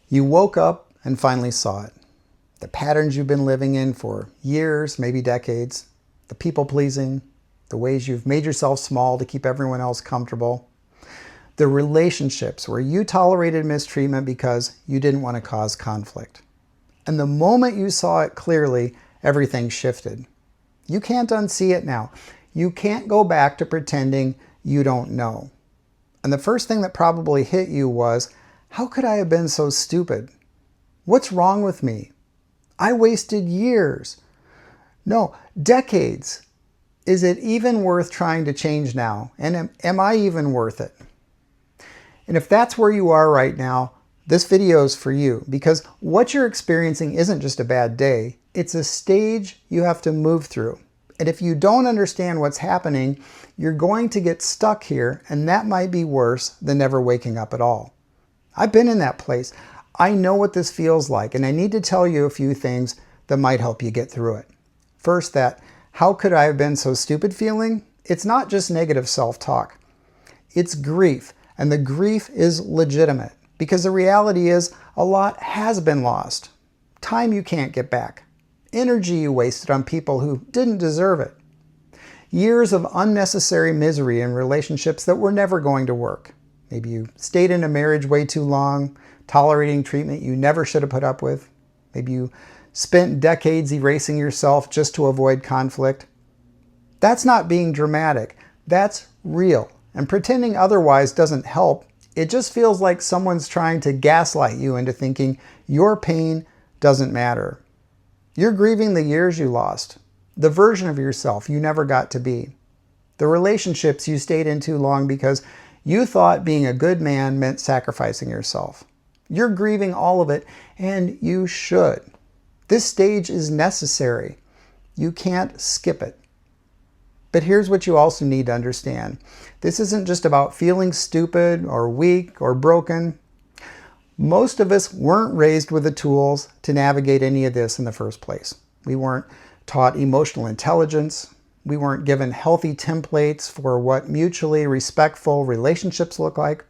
You woke up and finally saw it. The patterns you've been living in for years, maybe decades, the people-pleasing, the ways you've made yourself small to keep everyone else comfortable, the relationships where you tolerated mistreatment because you didn't want to cause conflict. And the moment you saw it clearly, everything shifted. You can't unsee it now. You can't go back to pretending you don't know. And the first thing that probably hit you was, how could I have been so stupid? What's wrong with me? I wasted years. No, decades. Is it even worth trying to change now? And am I even worth it? And if that's where you are right now, this video is for you, because what you're experiencing isn't just a bad day. It's a stage you have to move through. And if you don't understand what's happening, you're going to get stuck here, and that might be worse than never waking up at all. I've been in that place. I know what this feels like, and I need to tell you a few things that might help you get through it. First, that how could I have been so stupid feeling? It's not just negative self-talk. It's grief, and the grief is legitimate because the reality is a lot has been lost. Time you can't get back. Energy you wasted on people who didn't deserve it. Years of unnecessary misery in relationships that were never going to work. Maybe you stayed in a marriage way too long, tolerating treatment you never should have put up with. Maybe you spent decades erasing yourself just to avoid conflict. That's not being dramatic. That's real. And pretending otherwise doesn't help. It just feels like someone's trying to gaslight you into thinking your pain doesn't matter. You're grieving the years you lost, the version of yourself you never got to be, the relationships you stayed in too long because you thought being a good man meant sacrificing yourself. You're grieving all of it, and you should. This stage is necessary. You can't skip it. But here's what you also need to understand. This isn't just about feeling stupid or weak or broken. Most of us weren't raised with the tools to navigate any of this in the first place. We weren't taught emotional intelligence. We weren't given healthy templates for what mutually respectful relationships look like.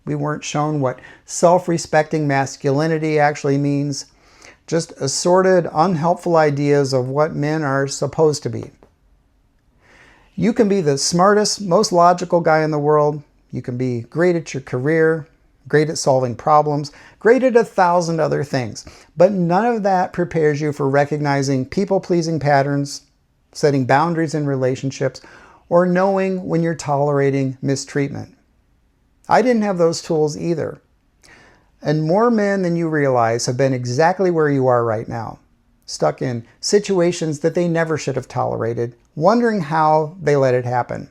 We weren't shown what self-respecting masculinity actually means. Just assorted, unhelpful ideas of what men are supposed to be. You can be the smartest, most logical guy in the world. You can be great at your career, great at solving problems, great at 1,000 other things. But none of that prepares you for recognizing people-pleasing patterns, setting boundaries in relationships, or knowing when you're tolerating mistreatment. I didn't have those tools either. And more men than you realize have been exactly where you are right now, stuck in situations that they never should have tolerated, wondering how they let it happen.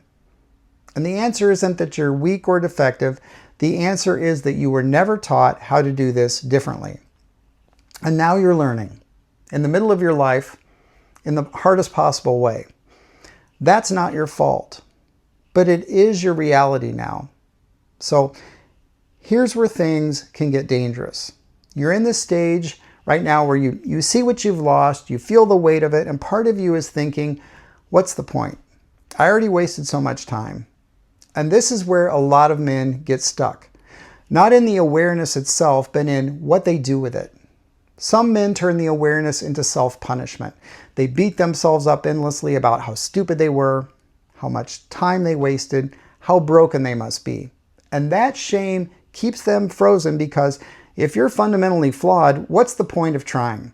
And the answer isn't that you're weak or defective. The answer is that you were never taught how to do this differently. And now you're learning, in the middle of your life, in the hardest possible way. That's not your fault, but it is your reality now. So here's where things can get dangerous. You're in this stage right now where you see what you've lost, you feel the weight of it, and part of you is thinking, what's the point? I already wasted so much time. And this is where a lot of men get stuck. Not in the awareness itself, but in what they do with it. Some men turn the awareness into self-punishment. They beat themselves up endlessly about how stupid they were, how much time they wasted, how broken they must be. And that shame keeps them frozen because if you're fundamentally flawed, what's the point of trying?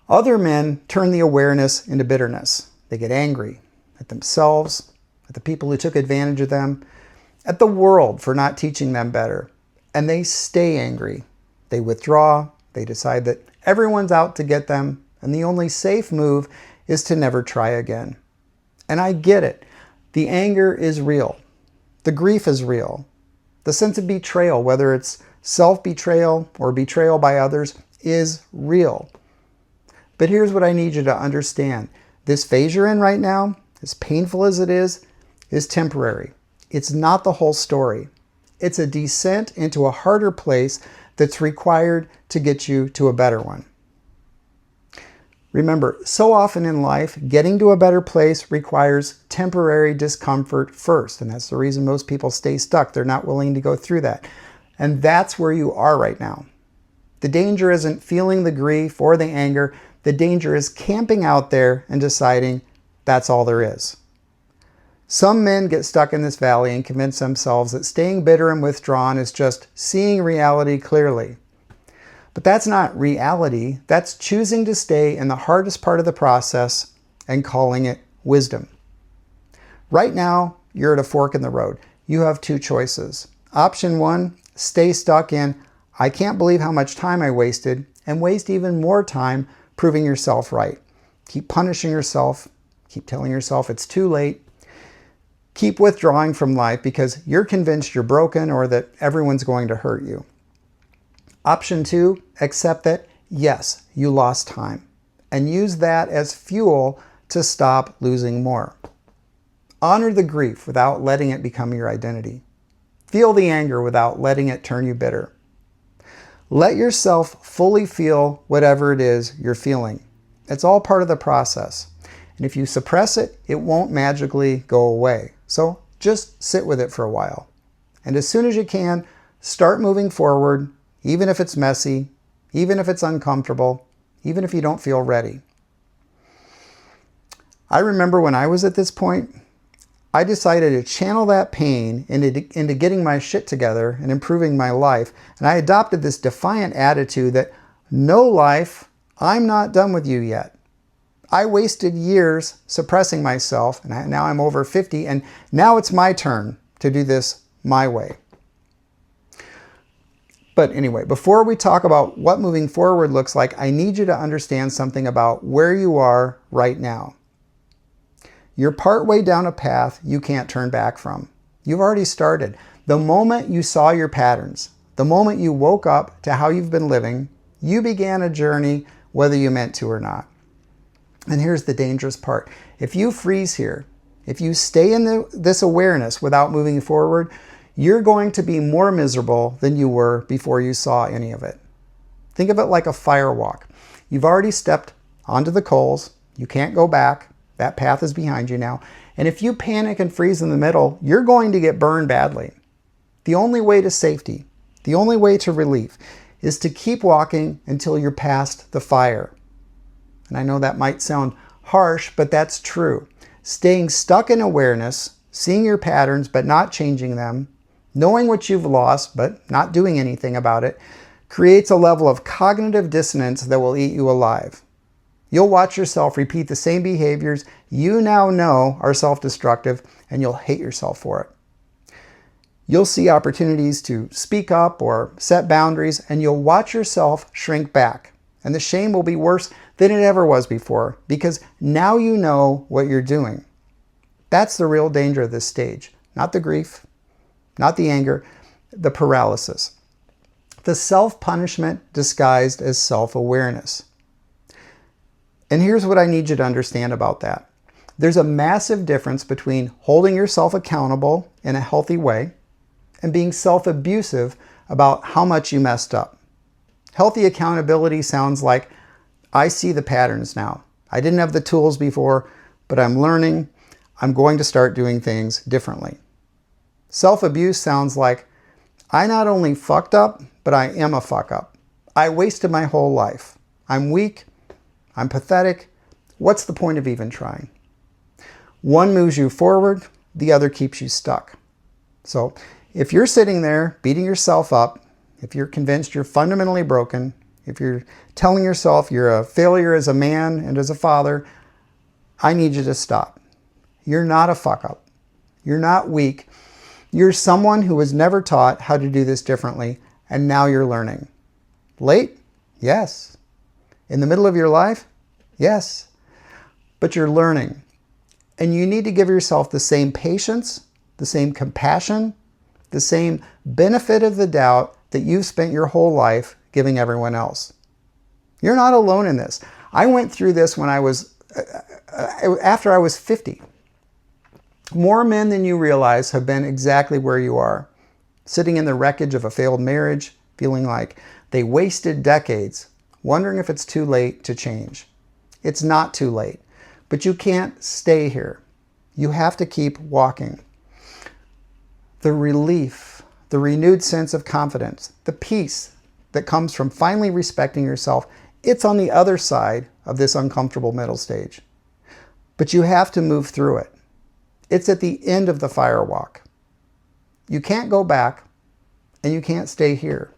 Other men turn the awareness into bitterness. They get angry at themselves, at the people who took advantage of them, at the world for not teaching them better. And they stay angry. They withdraw. They decide that everyone's out to get them, and the only safe move is to never try again. And I get it. The anger is real. The grief is real. The sense of betrayal, whether it's self-betrayal or betrayal by others, is real. But here's what I need you to understand. This phase you're in right now, as painful as it is temporary. It's not the whole story. It's a descent into a harder place that's required to get you to a better one. Remember, so often in life, getting to a better place requires temporary discomfort first, and that's the reason most people stay stuck. They're not willing to go through that. And that's where you are right now. The danger isn't feeling the grief or the anger. The danger is camping out there and deciding that's all there is. Some men get stuck in this valley and convince themselves that staying bitter and withdrawn is just seeing reality clearly. But that's not reality. That's choosing to stay in the hardest part of the process and calling it wisdom. Right now, you're at a fork in the road. You have two choices. Option one, stay stuck in, I can't believe how much time I wasted, and waste even more time proving yourself right. Keep punishing yourself. Keep telling yourself it's too late. Keep withdrawing from life because you're convinced you're broken or that everyone's going to hurt you. Option two, accept that, yes, you lost time, and use that as fuel to stop losing more. Honor the grief without letting it become your identity. Feel the anger without letting it turn you bitter. Let yourself fully feel whatever it is you're feeling. It's all part of the process. And if you suppress it, it won't magically go away. So just sit with it for a while. And as soon as you can, start moving forward, even if it's messy, even if it's uncomfortable, even if you don't feel ready. I remember when I was at this point, I decided to channel that pain into getting my shit together and improving my life. And I adopted this defiant attitude that, no life, I'm not done with you yet. I wasted years suppressing myself, and now I'm over 50, and now it's my turn to do this my way. But anyway, before we talk about what moving forward looks like, I need you to understand something about where you are right now. You're partway down a path you can't turn back from. You've already started. The moment you saw your patterns, the moment you woke up to how you've been living, you began a journey whether you meant to or not. And here's the dangerous part. If you freeze here, if you stay in this awareness without moving forward, you're going to be more miserable than you were before you saw any of it. Think of it like a fire walk. You've already stepped onto the coals. You can't go back. That path is behind you now. And if you panic and freeze in the middle, you're going to get burned badly. The only way to safety, the only way to relief, is to keep walking until you're past the fire. And I know that might sound harsh, but that's true. Staying stuck in awareness, seeing your patterns but not changing them, knowing what you've lost but not doing anything about it, creates a level of cognitive dissonance that will eat you alive. You'll watch yourself repeat the same behaviors you now know are self-destructive, and you'll hate yourself for it. You'll see opportunities to speak up or set boundaries, and you'll watch yourself shrink back. And the shame will be worse than it ever was before, because now you know what you're doing. That's the real danger of this stage. Not the grief, not the anger, the paralysis. The self-punishment disguised as self-awareness. And here's what I need you to understand about that. There's a massive difference between holding yourself accountable in a healthy way and being self-abusive about how much you messed up. Healthy accountability sounds like, I see the patterns now. I didn't have the tools before, but I'm learning. I'm going to start doing things differently. Self-abuse sounds like, I not only fucked up, but I am a fuck up. I wasted my whole life. I'm weak. I'm pathetic. What's the point of even trying? One moves you forward, the other keeps you stuck. So if you're sitting there beating yourself up, if you're convinced you're fundamentally broken, if you're telling yourself you're a failure as a man and as a father, I need you to stop. You're not a fuck up. You're not weak. You're someone who was never taught how to do this differently, and now you're learning. Late? Yes. In the middle of your life? Yes. But you're learning. And you need to give yourself the same patience, the same compassion, the same benefit of the doubt that you've spent your whole life giving everyone else. You're not alone in this. I went through this when I was, after I was 50. More men than you realize have been exactly where you are, sitting in the wreckage of a failed marriage, feeling like they wasted decades, wondering if it's too late to change. It's not too late, but you can't stay here. You have to keep walking. The relief, the renewed sense of confidence, the peace that comes from finally respecting yourself, it's on the other side of this uncomfortable middle stage. But you have to move through it. It's at the end of the fire walk. You can't go back, and you can't stay here.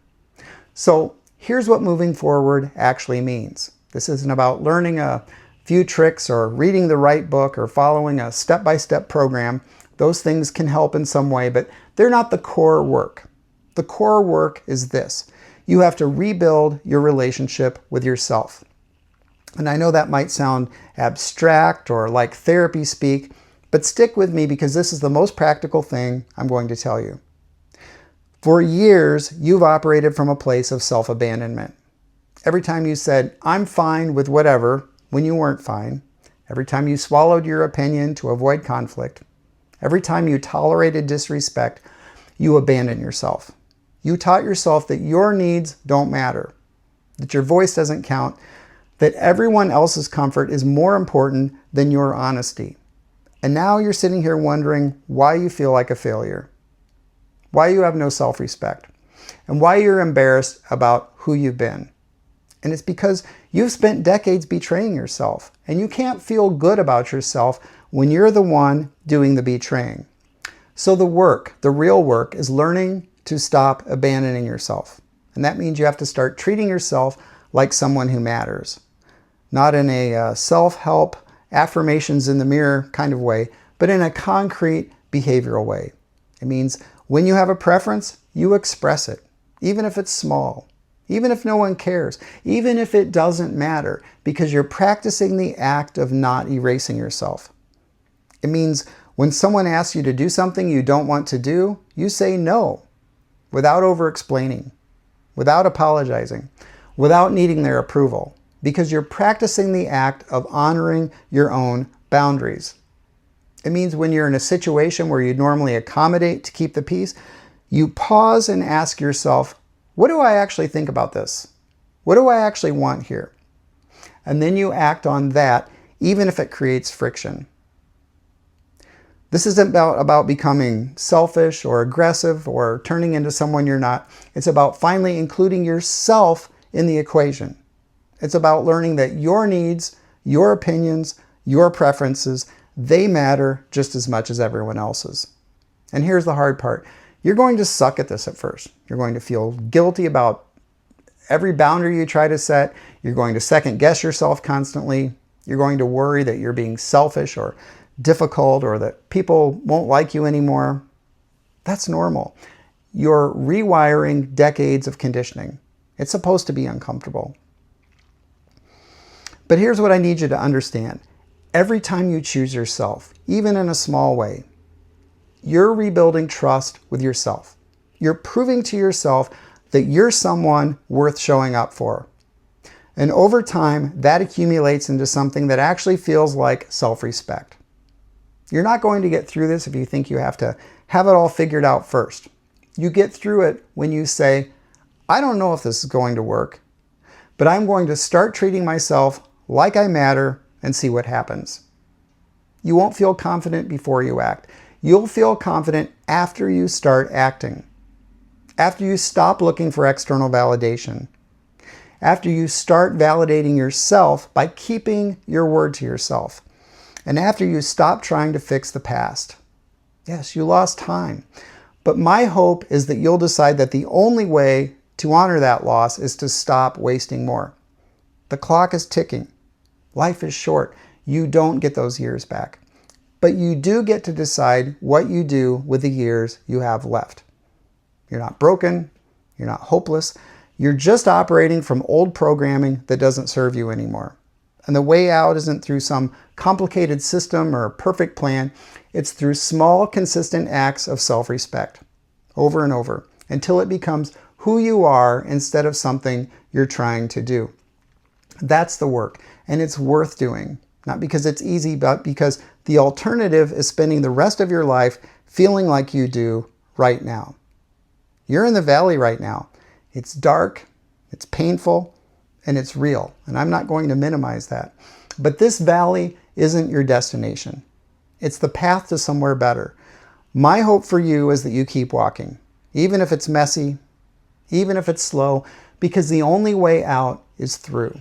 So here's what moving forward actually means. This isn't about learning a few tricks or reading the right book or following a step-by-step program. Those things can help in some way, but they're not the core work. The core work is this. You have to rebuild your relationship with yourself. And I know that might sound abstract or like therapy speak, but stick with me because this is the most practical thing I'm going to tell you. For years, you've operated from a place of self-abandonment. Every time you said, I'm fine with whatever, when you weren't fine. Every time you swallowed your opinion to avoid conflict. Every time you tolerated disrespect, you abandoned yourself. You taught yourself that your needs don't matter, that your voice doesn't count, that everyone else's comfort is more important than your honesty. And now you're sitting here wondering why you feel like a failure, why you have no self-respect, and why you're embarrassed about who you've been. And it's because you've spent decades betraying yourself, and you can't feel good about yourself when you're the one doing the betraying. So the work, the real work, is learning to stop abandoning yourself. And that means you have to start treating yourself like someone who matters. Not in a self-help, affirmations in the mirror kind of way, but in a concrete behavioral way. It means when you have a preference, you express it, even if it's small, even if no one cares, even if it doesn't matter, because you're practicing the act of not erasing yourself. It means when someone asks you to do something you don't want to do, you say no, without over-explaining, without apologizing, without needing their approval, because you're practicing the act of honoring your own boundaries. It means when you're in a situation where you normally accommodate to keep the peace, you pause and ask yourself, what do I actually think about this? What do I actually want here? And then you act on that, even if it creates friction. This isn't about becoming selfish or aggressive or turning into someone you're not. It's about finally including yourself in the equation. It's about learning that your needs, your opinions, your preferences, they matter just as much as everyone else's. And here's the hard part. You're going to suck at this at first. You're going to feel guilty about every boundary you try to set. You're going to second guess yourself constantly. You're going to worry that you're being selfish or difficult or that people won't like you anymore. That's normal. You're rewiring decades of conditioning. It's supposed to be uncomfortable. But here's what I need you to understand. Every time you choose yourself, even in a small way, you're rebuilding trust with yourself. You're proving to yourself that you're someone worth showing up for. And over time, that accumulates into something that actually feels like self-respect. You're not going to get through this if you think you have to have it all figured out first. You get through it when you say, I don't know if this is going to work, but I'm going to start treating myself like I matter and see what happens. You won't feel confident before you act. You'll feel confident after you start acting. After you stop looking for external validation. After you start validating yourself by keeping your word to yourself. And after you stop trying to fix the past. Yes, you lost time. But my hope is that you'll decide that the only way to honor that loss is to stop wasting more. The clock is ticking. Life is short. You don't get those years back. But you do get to decide what you do with the years you have left. You're not broken. You're not hopeless. You're just operating from old programming that doesn't serve you anymore. And the way out isn't through some complicated system or perfect plan. It's through small, consistent acts of self-respect, over and over, until it becomes who you are instead of something you're trying to do. That's the work, and it's worth doing. Not because it's easy, but because the alternative is spending the rest of your life feeling like you do right now. You're in the valley right now. It's dark, it's painful, and it's real. And I'm not going to minimize that. But this valley isn't your destination. It's the path to somewhere better. My hope for you is that you keep walking. even if it's messy, even if it's slow, because the only way out is through.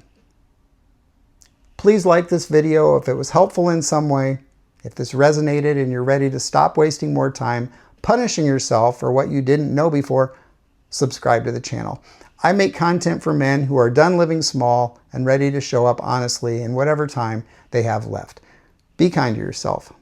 Please like this video if it was helpful in some way. If this resonated and you're ready to stop wasting more time punishing yourself for what you didn't know before, subscribe to the channel. I make content for men who are done living small and ready to show up honestly in whatever time they have left. Be kind to yourself.